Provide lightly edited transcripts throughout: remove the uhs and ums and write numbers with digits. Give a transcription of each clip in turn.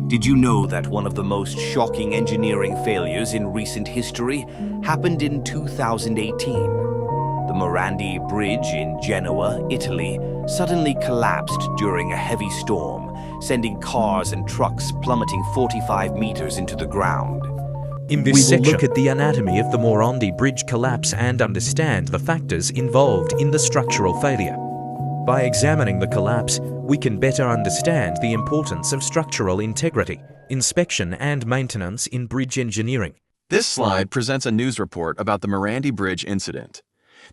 Did you know that one of the most shocking engineering failures in recent history happened in 2018? The Morandi Bridge in Genoa, Italy, suddenly collapsed during a heavy storm, sending cars and trucks plummeting 45 meters into the ground. In this section, we will look at the anatomy of the Morandi Bridge collapse and understand the factors involved in the structural failure. By examining the collapse, we can better understand the importance of structural integrity, inspection and maintenance in bridge engineering. This slide presents a news report about the Morandi Bridge incident.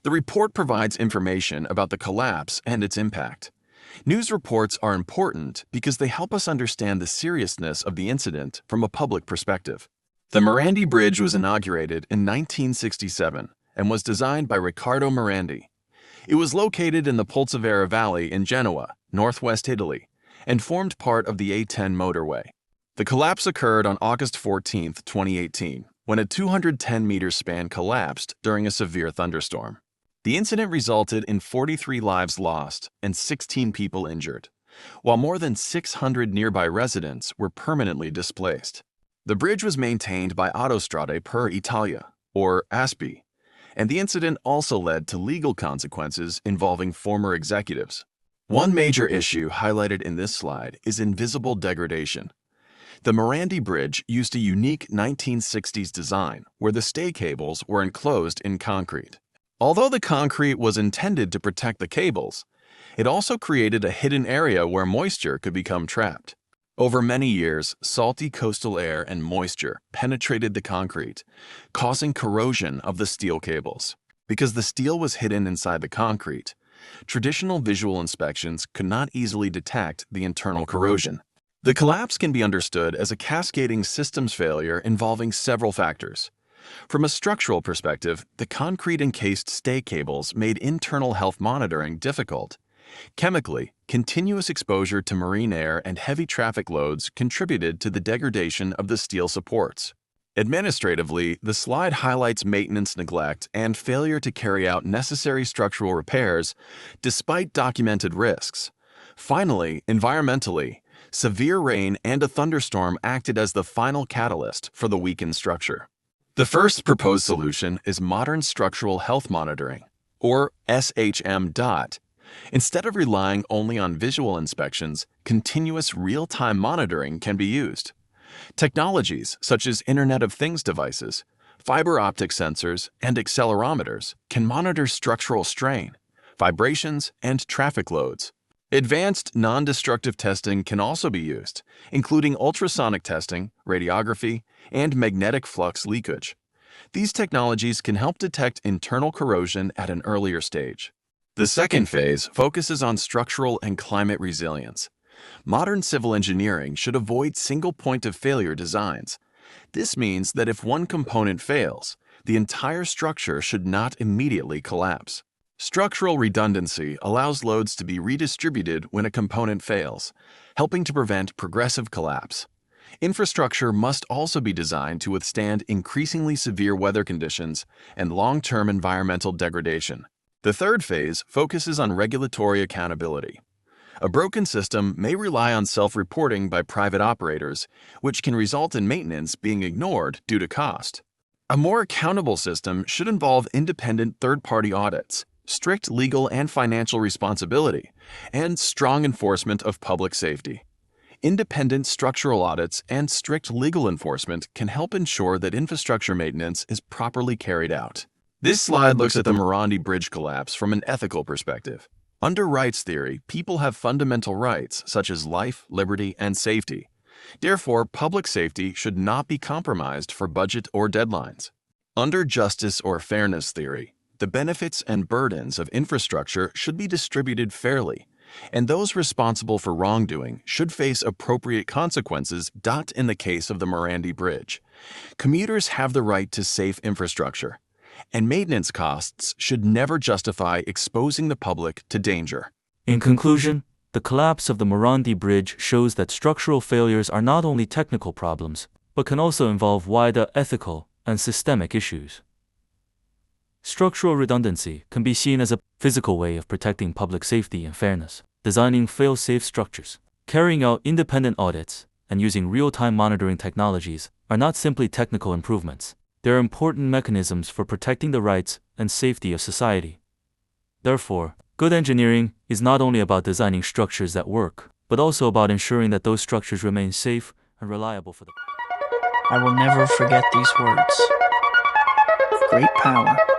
The report provides information about the collapse and its impact. News reports are important because they help us understand the seriousness of the incident from a public perspective. The Morandi Bridge was inaugurated in 1967 and was designed by Riccardo Morandi. It was located in the Polcevera Valley in Genoa, northwest Italy, and formed part of the A10 motorway. The collapse occurred on August 14, 2018, when a 210-meter span collapsed during a severe thunderstorm. The incident resulted in 43 lives lost and 16 people injured, while more than 600 nearby residents were permanently displaced. The bridge was maintained by Autostrade per Italia, or ASPI, and the incident also led to legal consequences involving former executives. One major issue highlighted in this slide is invisible degradation. The Morandi Bridge used a unique 1960s design where the stay cables were enclosed in concrete. Although the concrete was intended to protect the cables, it also created a hidden area where moisture could become trapped. Over many years, salty coastal air and moisture penetrated the concrete, causing corrosion of the steel cables. Because the steel was hidden inside the concrete, traditional visual inspections could not easily detect the internal corrosion. The collapse can be understood as a cascading systems failure involving several factors. From a structural perspective, the concrete-encased stay cables made internal health monitoring difficult. Chemically, continuous exposure to marine air and heavy traffic loads contributed to the degradation of the steel supports. Administratively, the slide highlights maintenance neglect and failure to carry out necessary structural repairs despite documented risks. Finally, environmentally, severe rain and a thunderstorm acted as the final catalyst for the weakened structure. The first proposed solution is modern structural health monitoring, or SHM. Instead of relying only on visual inspections, continuous real-time monitoring can be used. Technologies such as Internet of Things devices, fiber optic sensors, and accelerometers can monitor structural strain, vibrations, and traffic loads. Advanced non-destructive testing can also be used, including ultrasonic testing, radiography, and magnetic flux leakage. These technologies can help detect internal corrosion at an earlier stage. The second phase focuses on structural and climate resilience. Modern civil engineering should avoid single point of failure designs. This means that if one component fails, the entire structure should not immediately collapse. Structural redundancy allows loads to be redistributed when a component fails, helping to prevent progressive collapse. Infrastructure must also be designed to withstand increasingly severe weather conditions and long-term environmental degradation. The third phase focuses on regulatory accountability. A broken system may rely on self-reporting by private operators, which can result in maintenance being ignored due to cost. A more accountable system should involve independent third-party audits, strict legal and financial responsibility, and strong enforcement of public safety. Independent structural audits and strict legal enforcement can help ensure that infrastructure maintenance is properly carried out. This slide looks at the Morandi Bridge collapse from an ethical perspective. Under rights theory, people have fundamental rights such as life, liberty, and safety. Therefore, public safety should not be compromised for budget or deadlines. Under justice or fairness theory, the benefits and burdens of infrastructure should be distributed fairly, and those responsible for wrongdoing should face appropriate consequences. In the case of the Morandi Bridge, commuters have the right to safe infrastructure, and maintenance costs should never justify exposing the public to danger. In conclusion, the collapse of the Morandi Bridge shows that structural failures are not only technical problems, but can also involve wider ethical and systemic issues. Structural redundancy can be seen as a physical way of protecting public safety and fairness, designing fail-safe structures, carrying out independent audits, and using real-time monitoring technologies are not simply technical improvements. They are important mechanisms for protecting the rights and safety of society. Therefore, good engineering is not only about designing structures that work, but also about ensuring that those structures remain safe and reliable for the I will never forget these words. Great power